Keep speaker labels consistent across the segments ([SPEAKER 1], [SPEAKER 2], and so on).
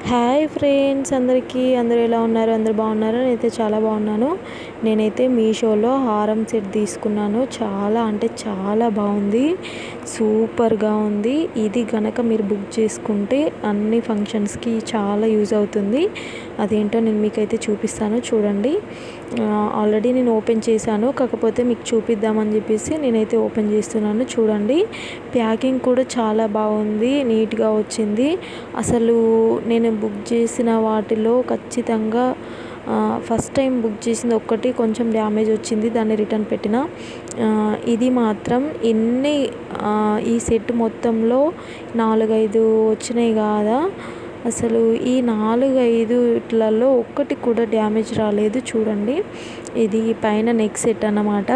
[SPEAKER 1] Hi friends, అందరూ ఎలా ఉన్నారు? అందరూ బాగున్నారు? నేనైతే చాలా బాగున్నాను. నేనైతే మీషోలో హారం సెట్ తీసుకున్నాను. చాలా అంటే చాలా బాగుంది, సూపర్గా ఉంది. ఇది కనుక మీరు బుక్ చేసుకుంటే అన్ని ఫంక్షన్స్కి చాలా యూజ్ అవుతుంది. అదేంటో నేను మీకైతే చూపిస్తాను, చూడండి. ఆల్రెడీ నేను ఓపెన్ చేశాను, కాకపోతే మీకు చూపిద్దామని చెప్పేసి నేనైతే ఓపెన్ చేస్తున్నాను. చూడండి, ప్యాకింగ్ కూడా చాలా బాగుంది, నీట్గా వచ్చింది. అసలు నేను బుక్ చేసిన వాటిలో ఖచ్చితంగా ఫస్ట్ టైం బుక్ చేసింది ఒక్కటి కొంచెం డ్యామేజ్ వచ్చింది, దాన్ని రిటర్న్ పెట్టిన. ఇది మాత్రం ఈ సెట్ మొత్తంలో 4-5 వచ్చినాయి కాదా, అసలు ఈ 4-5 ఇట్లలో ఒక్కటి కూడా డ్యామేజ్ రాలేదు. చూడండి, ఇది పైన నెక్ సెట్ అన్నమాట.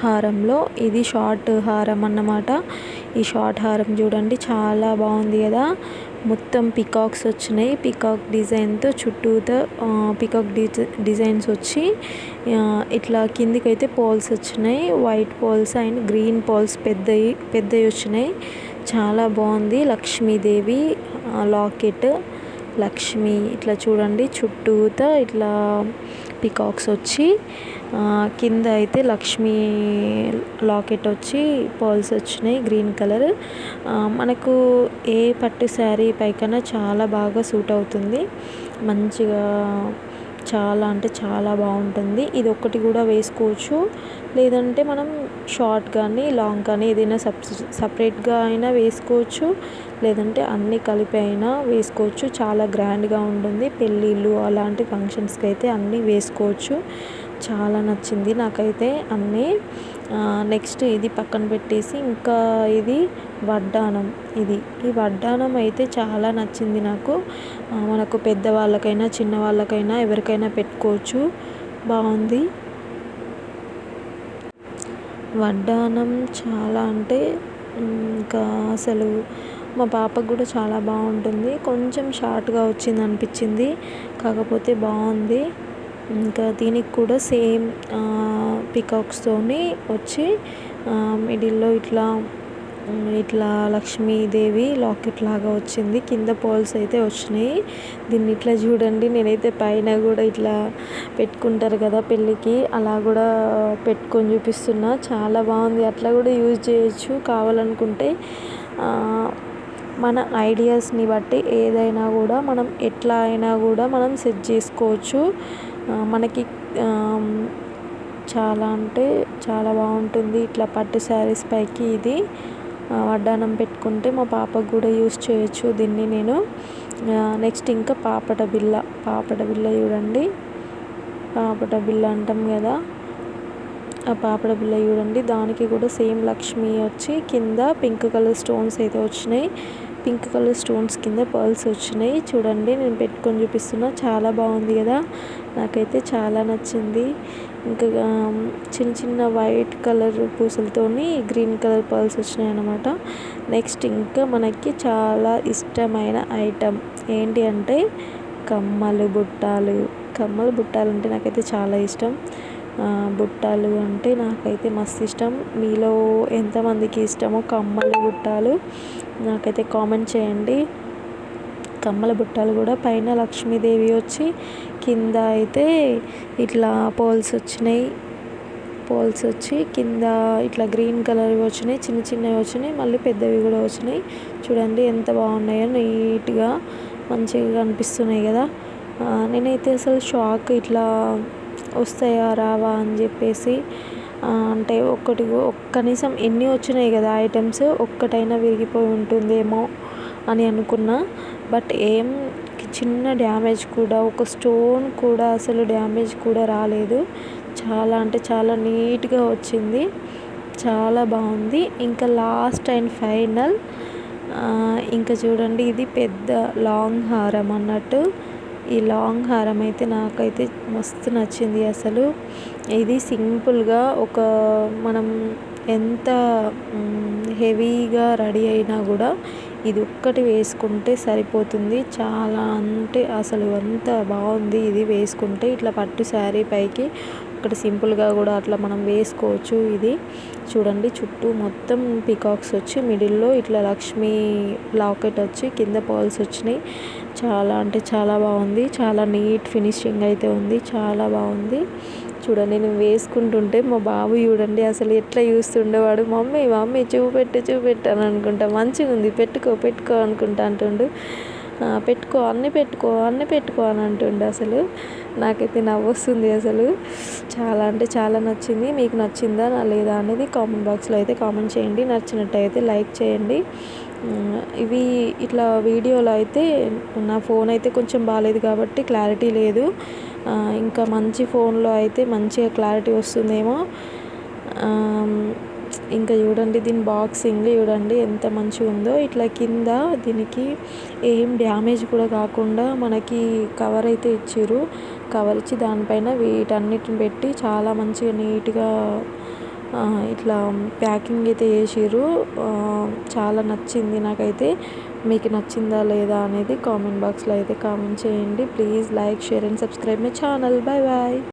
[SPEAKER 1] హారంలో ఇది షార్ట్ హారం అన్నమాట. ఈ షార్ట్ హారం చూడండి, చాలా బాగుంది కదా. మొత్తం పికాక్స్ వచ్చినాయి, పికాక్ డిజైన్తో చుట్టూతో పికాక్ డిజైన్స్ వచ్చి ఇట్లా కిందికైతే పోల్స్ వచ్చినాయి, white poles and green poles పెద్దవి వచ్చినాయి. చాలా బాగుంది. లక్ష్మీదేవి లాకెట్, లక్ష్మి ఇట్లా చూడండి, చుట్టూతో ఇట్లా పికాక్స్ వచ్చి కింద అయితే లక్ష్మీ లాకెట్ వచ్చి పర్ల్స్ వచ్చినాయి గ్రీన్ కలర్. మనకు ఏ పట్టు శారీ పైకన్నా చాలా బాగా సూట్ అవుతుంది, మంచిగా చాలా అంటే చాలా బాగుంటుంది. ఇది ఒక్కటి కూడా వేసుకోవచ్చు, లేదంటే మనం షార్ట్ కానీ లాంగ్ కానీ ఏదైనా సపరేట్గా అయినా వేసుకోవచ్చు, లేదంటే అన్నీ కలిపి అయినా వేసుకోవచ్చు. చాలా గ్రాండ్గా ఉంటుంది, పెళ్ళిళ్ళు అలాంటి ఫంక్షన్స్కి అయితే అన్నీ వేసుకోవచ్చు. చాలా నచ్చింది నాకైతే అన్నీ. నెక్స్ట్ ఇది పక్కన పెట్టేసి ఇంకా ఇది వడ్డానం. ఈ వడ్డానం అయితే చాలా నచ్చింది నాకు. మనకు పెద్దవాళ్ళకైనా చిన్నవాళ్ళకైనా ఎవరికైనా పెట్టుకోవచ్చు, బాగుంది. వడ్డానం చాలా అంటే ఇంకా అసలు మా పాపకు కూడా చాలా బాగుంటుంది. కొంచెం షార్ట్గా వచ్చింది అనిపించింది, కాకపోతే బాగుంది. ఇంకా దీనికి కూడా సేమ్ పికాక్స్తోని వచ్చి మిడిల్లో ఇట్లా లక్ష్మీదేవి లాకెట్ లాగా వచ్చింది. కింద పోల్స్ అయితే వచ్చినాయి. దీన్ని ఇట్లా చూడండి, నేనైతే పైన కూడా ఇట్లా పెట్టుకుంటారు కదా పెళ్ళికి, అలా కూడా పెట్టుకొని చూపిస్తున్నా. చాలా బాగుంది, అట్లా కూడా యూజ్ చేయొచ్చు కావాలనుకుంటే. మన ఐడియాస్ని బట్టి ఏదైనా కూడా మనం ఎట్లా అయినా కూడా మనం సెట్ చేసుకోవచ్చు. మనకి చాలా అంటే చాలా బాగుంటుంది. ఇట్లా పట్టు శారీస్ పైకి ఇది వడ్డానం పెట్టుకుంటే మా పాపకు కూడా యూస్ చేయొచ్చు దీన్ని నేను. నెక్స్ట్ ఇంకా పాపట బిళ్ళ చూడండి, పాపట బిళ్ళ అంటాం కదా, ఆ పాపడ బిళ్ళ చూడండి. దానికి కూడా సేమ్ లక్ష్మి వచ్చి కింద పింక్ కలర్ స్టోన్స్ అయితే వచ్చినాయి, పింక్ కలర్ స్టోన్స్ కింద పర్ల్స్ వచ్చినాయి. చూడండి, నేను పెట్టుకొని చూపిస్తున్నా. చాలా బాగుంది కదా, నాకైతే చాలా నచ్చింది. ఇంకా చిన్న చిన్న వైట్ కలర్ పూసలతోని గ్రీన్ కలర్ పర్ల్స్ వచ్చినాయి అన్నమాట. నెక్స్ట్ ఇంకా మనకి చాలా ఇష్టమైన ఐటమ్ ఏంటి అంటే కమ్మలు బుట్టాలు అంటే నాకైతే చాలా ఇష్టం. బుట్టాలు అంటే నాకైతే మస్తు ఇష్టం. మీలో ఎంతమందికి ఇష్టమో కమ్మలు బుట్టాలు నాకైతే కామెంట్ చేయండి. కమ్మల బుట్టాలు కూడా పైన లక్ష్మీదేవి వచ్చి కింద అయితే ఇట్లా పోల్స్ వచ్చి కింద ఇట్లా గ్రీన్ కలర్ వచ్చినాయి, చిన్న చిన్నవి వచ్చినాయి, మళ్ళీ పెద్దవి కూడా వచ్చినాయి. చూడండి ఎంత బాగున్నాయో, నీట్గా మంచిగా కనిపిస్తున్నాయి కదా. నేనైతే అసలు షాక్, ఇట్లా వస్తాయా రావా అని చెప్పేసి. అంటే కనీసం ఎన్ని వచ్చినాయి కదా ఐటమ్స్, ఒక్కటైనా విరిగిపోయి ఉంటుందేమో అని అనుకున్నా. బట్ ఏం చిన్న డ్యామేజ్ కూడా, ఒక స్టోన్ కూడా అసలు డ్యామేజ్ కూడా రాలేదు. చాలా అంటే చాలా నీట్గా వచ్చింది, చాలా బాగుంది. ఇంకా లాస్ట్ అండ్ ఫైనల్ ఇంకా చూడండి, ఇది పెద్ద లాంగ్ హారం అన్నట్టు. ఈ లాంగ్ హారం అయితే నాకైతే మస్తు నచ్చింది అసలు. ఇది సింపుల్గా మనం ఎంత హెవీగా రెడీ అయినా కూడా ఇది ఒక్కటి వేసుకుంటే సరిపోతుంది. చాలా అంటే అసలు అంత బాగుంది ఇది వేసుకుంటే. ఇట్లా పట్టు శారీ పైకి ఒకటి సింపుల్గా కూడా అట్లా మనం వేసుకోవచ్చు. ఇది చూడండి, చుట్టూ మొత్తం పికాక్స్ వచ్చి మిడిల్లో ఇట్లా లక్ష్మీ లాకెట్ వచ్చి కింద పర్ల్స్ వచ్చినాయి. చాలా అంటే చాలా బాగుంది. చాలా నీట్ ఫినిషింగ్ అయితే ఉంది. చాలా బాగుంది. చూడండి నేను వేసుకుంటుంటే మా బాబు చూడండి అసలు ఎట్లా చూస్తుండేవాడు. మమ్మీ మమ్మీ చూపెట్టు అని అనుకుంటా. మంచిగా ఉంది, పెట్టుకో అనుకుంటా అంటుండు. పెట్టుకో అన్నీ పెట్టుకో అని అంటుండే. అసలు నాకైతే నవ్వొస్తుంది. అసలు చాలా అంటే చాలా నచ్చింది. మీకు నచ్చిందా లేదా అనేది కామెంట్ బాక్స్లో అయితే కామెంట్ చేయండి. నచ్చినట్టయితే లైక్ చేయండి. ఇవి ఇట్లా వీడియోలో అయితే నా ఫోన్ అయితే కొంచెం బాగాలేదు కాబట్టి క్లారిటీ లేదు. ఇంకా మంచి ఫోన్లో అయితే మంచిగా క్లారిటీ వస్తుందేమో. ఇంకా చూడండి దీని బాక్సింగ్ చూడండి ఎంత మంచిగా ఉందో. ఇట్లా కింద దీనికి ఏం డ్యామేజ్ కూడా కాకుండా మనకి కవర్ అయితే ఇచ్చారు. కవర్ ఇచ్చి దానిపైన వీటన్నిటిని పెట్టి చాలా మంచిగా నీట్గా ఇట్లా ప్యాకింగ్ అయితే చేసిర్రు. చాలా నచ్చింది నాకైతే. మీకు నచ్చిందా లేదా అనేది కామెంట్ బాక్స్లో అయితే కామెంట్ చేయండి. Please like, share and subscribe my channel. Bye bye.